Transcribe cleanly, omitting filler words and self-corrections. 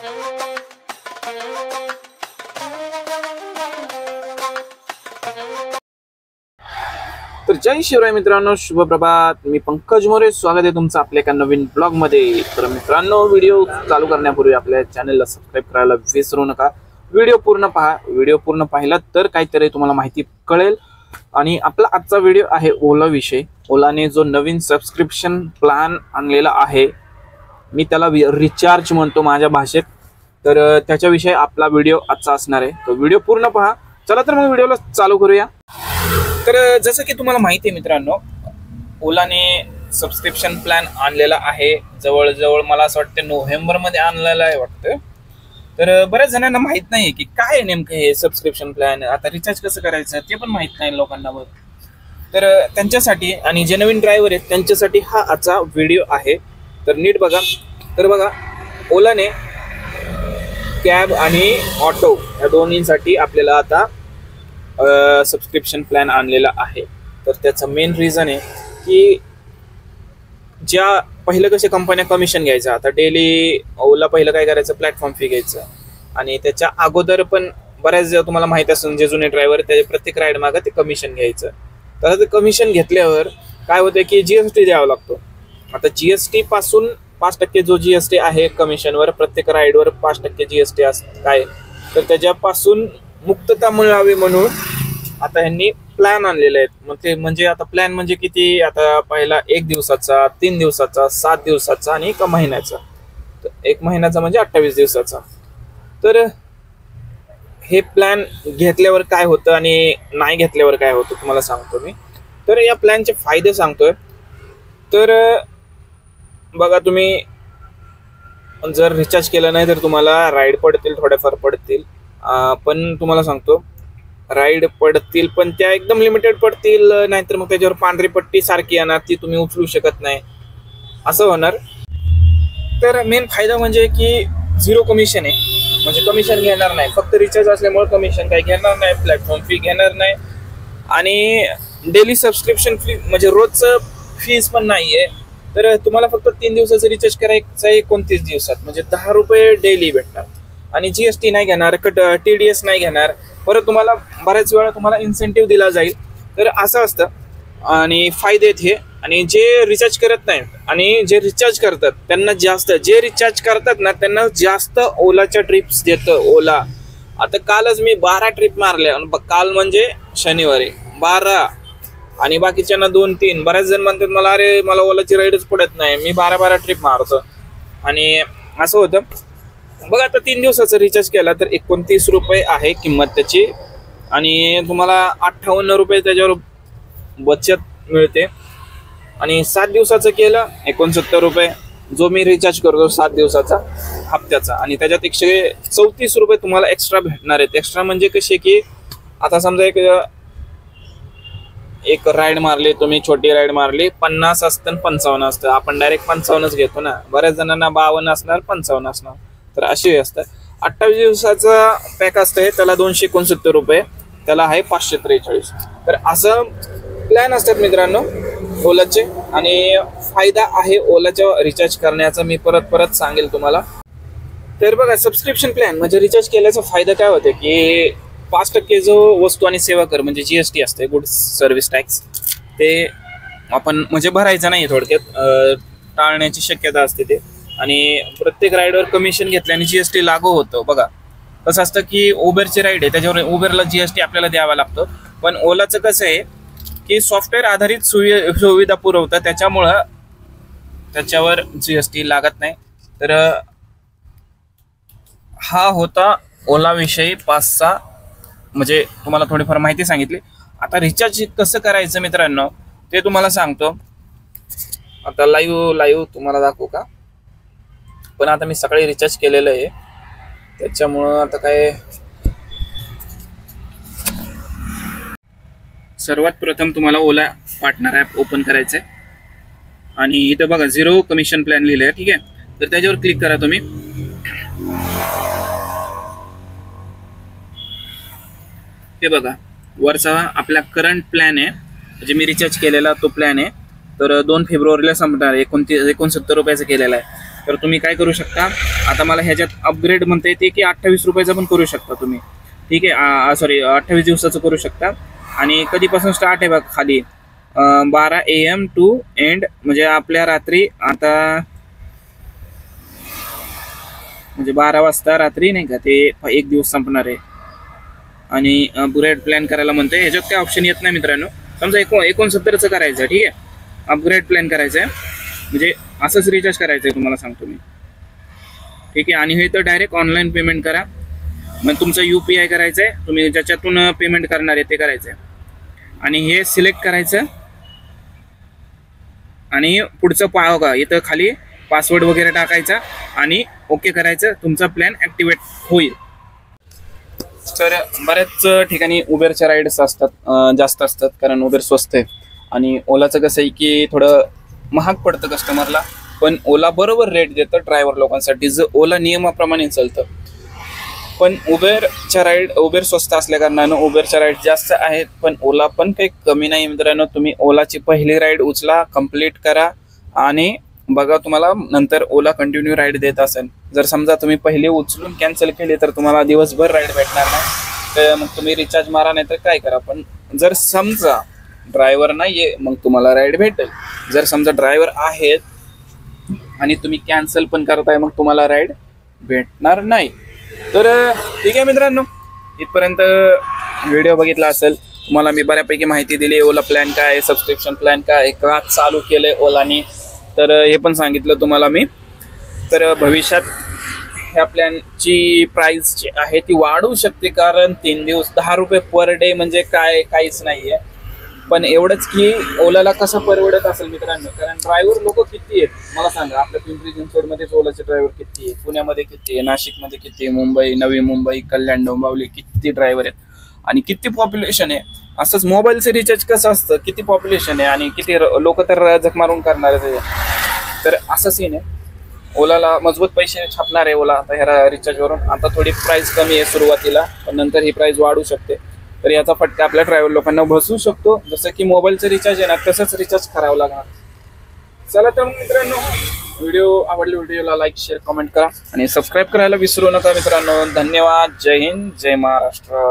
तर जय शिवराय मित्रांनो, शुभ प्रभात। मी पंकज मोरे, स्वागत आहे तुमचं आपल्या एका नवीन ब्लॉग मध्ये। तर मित्रांनो, व्हिडिओ चालू करण्यापूर्वी आपल्या चॅनलला सबस्क्राइब करायला विसरू नका। व्हिडिओ पूर्ण पहा, व्हिडिओ पूर्ण पाहिला तर काहीतरी तुम्हाला माहिती कळेल। आणि आपला आजचा व्हिडिओ आहे ओला विषय। ओलाने जो नवीन सबस्क्रिप्शन प्लॅन आणलेला आहे, मी त्याला रिचार्ज म्हणतो माझ्या भाषेत, तर त्याच्याविषयी आपला व्हिडिओ आजचा असणार आहे। तो व्हिडिओ पूर्ण पहा। चला तर मग व्हिडिओला चालू करूया। तर जसं की तुम्हाला माहिती आहे मित्रांनो, ओलाने सबस्क्रिप्शन प्लॅन आणलेला आहे। जवळजवळ मला असं वाटतं नोव्हेंबरमध्ये आणलेला आहे वाटतं। तर बऱ्याच जणांना माहित नाही की काय नेमकं हे सबस्क्रिप्शन प्लॅन, आता रिचार्ज कसं करायचं ते पण माहित नाही लोकांना। तर त्यांच्यासाठी आणि जे नवीन ड्रायव्हर आहेत त्यांच्यासाठी हा आजचा व्हिडिओ आहे। तर नीट बघा। तर बघा, ओलाने कॅब आणि ऑटो या दोन्हीसाठी आपल्याला आता सबस्क्रिप्शन प्लॅन आणलेला आहे। तर त्याचं मेन रिझन आहे की ज्या पहिलं कसे कंपन्या कमिशन घ्यायचं, आता डेली ओला पहिलं काय करायचं, प्लॅटफॉर्म फी घ्यायचं। आणि त्याच्या अगोदर पण बऱ्याच तुम्हाला माहित असून जे जुने ड्रायव्हर त्याचे प्रत्येक राईड मागं ते कमिशन घ्यायचं। तर ते कमिशन घेतल्यावर काय होतं की जीएसटी द्यावा लागतो। आता जीएसटी पासून 5% जो जीएसटी आहे कमिशनवर, प्रत्येक राईडवर 5% जीएसटी असतं काय, तर त्याच्यापासून मुक्तता मिळावी म्हणून आता ह्यांनी प्लॅन आणलेले आहेत। मग ते म्हणजे आता प्लॅन म्हणजे किती, आता पहिला 1 दिवसाचा, 3 दिवसाचा, 7 दिवसाचा आणि 1 महिन्याचा। तर 1 महिन्याचा म्हणजे 28 दिवसाचा। तर हे प्लॅन घेतल्यावर काय होतं आणि नाही घेतल्यावर काय होतं तुम्हाला सांगतो मी। तर या प्लॅनचे फायदे सांगतोय। तर बघा, तुम्ही जर रिचार्ज केलं नाही तर तुम्हाला राईड पडतील, थोड्याफार पडतील, पण तुम्हाला सांगतो राईड पडतील पण त्या एकदम लिमिटेड पडतील, नाहीतर मग त्याच्यावर पांढरी पट्टी सारखी येणार, ती तुम्ही उचलू शकत नाही, असं होणार। तर मेन फायदा म्हणजे की 0 कमिशन आहे, म्हणजे कमिशन घेणार नाही, फक्त रिचार्ज असल्यामुळे कमिशन काही घेणार नाही, प्लॅटफॉर्म फी घेणार नाही, आणि डेली सबस्क्रिप्शन फी म्हणजे रोजचं फीस पण नाहीये। तर तुम्हाला फक्त 3 दिवसाचं रिचार्ज करायचं आहे 29 दिवसात, म्हणजे 10 रुपये डेली भेटणार। आणि जीएसटी नाही घेणार, TDS नाही घेणार, परत तुम्हाला बऱ्याच वेळा तुम्हाला इन्सेंटिव्ह दिला जाईल। तर असं असतं आणि फायदे आहेत हे। आणि जे रिचार्ज करत नाहीत आणि जे रिचार्ज करतात त्यांना जास्त, जे रिचार्ज करतात ना त्यांना जास्त ओलाच्या ट्रिप्स देतं ओला। आता कालच मी 12 ट्रिप मारल्या, काल म्हणजे शनिवारी 12, आणि बाकीच्यांना 2-3। बऱ्याच जण म्हणतात मला, अरे मला ओलाची राईडच पडत नाही, मी 12 ट्रिप मारतो। आणि असं होतं बघा, आता 3 दिवसाचा रिचार्ज केला तर 29 रुपये आहे किंमत त्याची, आणि तुम्हाला 58 रुपये त्याच्यावर बचत मिळते। आणि 7 दिवसाचं केलं 69 रुपये, जो मी रिचार्ज करतो 7 दिवसाचा हप्त्याचा, आणि त्याच्यात 134 रुपये तुम्हाला एक्स्ट्रा भेटणार आहेत। एक्स्ट्रा म्हणजे कसे की आता समजा एक राईड मारली तुम्ही, छोटी राईड मारली, 50 असतं आणि 55 असतं, आपण डायरेक्ट 55च घेतो ना, बऱ्याच जणांना 52 असणार, 55 असणार, तर असे असतं। 28 दिवसाचा पॅक असतं, त्याला 269 रुपये, त्याला आहे 543। तर असं प्लॅन असतात मित्रांनो ओलाचे, आणि फायदा आहे ओलाच्या रिचार्ज करण्याचा, मी परत सांगेल तुम्हाला। तर बघा, सबस्क्रिप्शन प्लॅन म्हणजे रिचार्ज केल्याचा फायदा काय होते की 5% जो वस्तू आणि सेवा कर म्हणजे जीएसटी असते, गुड्स सर्व्हिस टॅक्स, ते आपण म्हणजे भरायचं नाही, थोडक्यात टाळण्याची शक्यता असते ते। आणि प्रत्येक राईडवर कमिशन घेतल्याने जीएसटी लागू होतं। बघा कसं असतं की उबरची राईड आहे, त्याच्यावर उबरला जीएसटी आपल्याला द्यावा लागतो, पण ओलाचं कसं आहे की सॉफ्टवेअर आधारित सुविधा पुरवतं, त्याच्यामुळं त्याच्यावर जीएसटी लागत नाही। तर हा होता ओला विषयी 5-6 म्हणजे तुम्हाला थोडीफार माहिती सांगितली। आता रिचार्ज कसं करायचं मित्रांनो ते तुम्हाला सांगतो। आता लाईव्ह तुम्हाला दाखवू का, पण आता मी सकाळी रिचार्ज केलेलं आहे त्याच्यामुळं आता काय, सर्वात प्रथम तुम्हाला ओला पार्टनर ॲप ओपन करायचं आहे, आणि इथं बघा 0 कमिशन प्लॅन लिहिलं आहे, ठीक आहे। तर त्याच्यावर क्लिक करा तुम्ही। हे बघा वरचा आपला करंट प्लॅन आहे, म्हणजे मी रिचार्ज केलेला तो प्लॅन आहे। तर 2 फेब्रुवारीला संपणार, 69 रुपयाचा केलेला आहे। तर तुम्ही काय करू शकता, आता मला ह्याच्यात अपग्रेड म्हणता येते की 28 रुपयाचं पण करू शकता तुम्ही, ठीक आहे. सॉरी 28 दिवसाचं करू शकता. आणि कधीपासून स्टार्ट आहे बघ खाली 12 AM टू एंड, म्हणजे आपल्या रात्री आता म्हणजे 12 वाजता रात्री नाही का ते एक दिवस संपणार आहे. आणि अपग्रेड प्लॅन करायला म्हणतोय. ह्याच्यात काय ऑप्शन येत नाही मित्रांनो. समजा 69चं करायचं, ठीक आहे. अपग्रेड प्लॅन करायचं आहे म्हणजे असंच रिचार्ज करायचं आहे तुम्हाला सांगतो मी, ठीक आहे. आणि हे तर डायरेक्ट ऑनलाईन पेमेंट करा. मग तुमचं UPI करायचं आहे, तुम्ही ज्याच्यातून पेमेंट करणार आहे ते करायचं आहे. आणि हे सिलेक्ट करायचं आणि पुढचं पाहा का इथं खाली पासवर्ड वगैरे टाकायचा आणि ओके करायचं, तुमचा प्लॅन ॲक्टिवेट होईल. तर बऱ्याच ठिकाणी उबेरच्या राईड्स असतात, जास्त असतात, कारण उबेर स्वस्त आहे. आणि ओलाचं कसं आहे की थोडं महाग पडतं कस्टमरला, पण ओला बरोबर रेट देतं ड्रायव्हर लोकांसाठी, जर ओला नियमाप्रमाणे चालतं. पण उबेर स्वस्त असल्या कारणानं उबेरच्या राईड जास्त आहेत, पण ओला पण काही कमी नाही मित्रांनो. तुम्ही ओलाची पहिली राईड उचला, कंप्लीट करा आणि बघा तुम्हाला नंतर ओला कंटिन्यू राईड देत असेल. जर समजा तुम्ही पहिली उचलून कॅन्सल केली तर तुम्हाला दिवसभर राईड भेटणार नाही, तर मग तुम्ही रिचार्ज मारा, नाही तर काय करा. पण जर समजा ड्रायव्हर नाही आहे मग तुम्हाला राईड भेटेल. जर समजा ड्रायव्हर आहेत आणि तुम्ही कॅन्सल पण करताय मग तुम्हाला राईड भेटणार नाही. तर ठीक आहे मित्रांनो, इथपर्यंत व्हिडिओ बघितला असेल, तुम्हाला मी बऱ्यापैकी माहिती दिली. ओला प्लॅन काय आहे, सबस्क्रिप्शन प्लॅन काय आहे, का चालू केलंय ओलानी, तर हे पण सांगितलं तुम्हाला मी. तर भविष्यात ह्या प्लॅनची प्राइस जी आहे ती वाढू शकते, कारण 3 दिवस 10 रुपये पर डे म्हणजे काहीच नाहीये. पण एवढंच की ओलाला कसं परवडत असेल मित्रांनो, कारण ड्रायव्हर लोक किती आहेत मला सांगा. आपल्या पिंपरी चिंचवडमध्येच ओलाचे ड्रायव्हर किती आहे, पुण्यामध्ये किती आहे, नाशिकमध्ये किती आहे, मुंबई, नवी मुंबई, कल्याण, डोंबिवली किती ड्रायव्हर आहेत आणि किती पॉप्युलेशन आहे. असंच मोबाईलचं रिचार्ज कसं असतं, किती पॉप्युलेशन आहे आणि किती लोक तर झक मारून करणार आहे. तर असं सीन आहे. ओलाला मजबूत पैसे छापणार आहे ओला आता ह्या रिचार्जवरून. आता थोडी प्राइस कमी आहे सुरुवातीला, पण नंतर ही प्राइस वाढू शकते. तर याचा फटका आपल्या ड्रायव्हर लोकांना बसू शकतो. जसं की मोबाईलचं रिचार्ज आहे ना, तसंच रिचार्ज करावं लागणार. चला तर मित्रांनो, व्हिडिओला लाईक, शेअर, कमेंट करा आणि सबस्क्राईब करायला विसरू नका मित्रांनो. धन्यवाद. जय हिंद, जय महाराष्ट्र.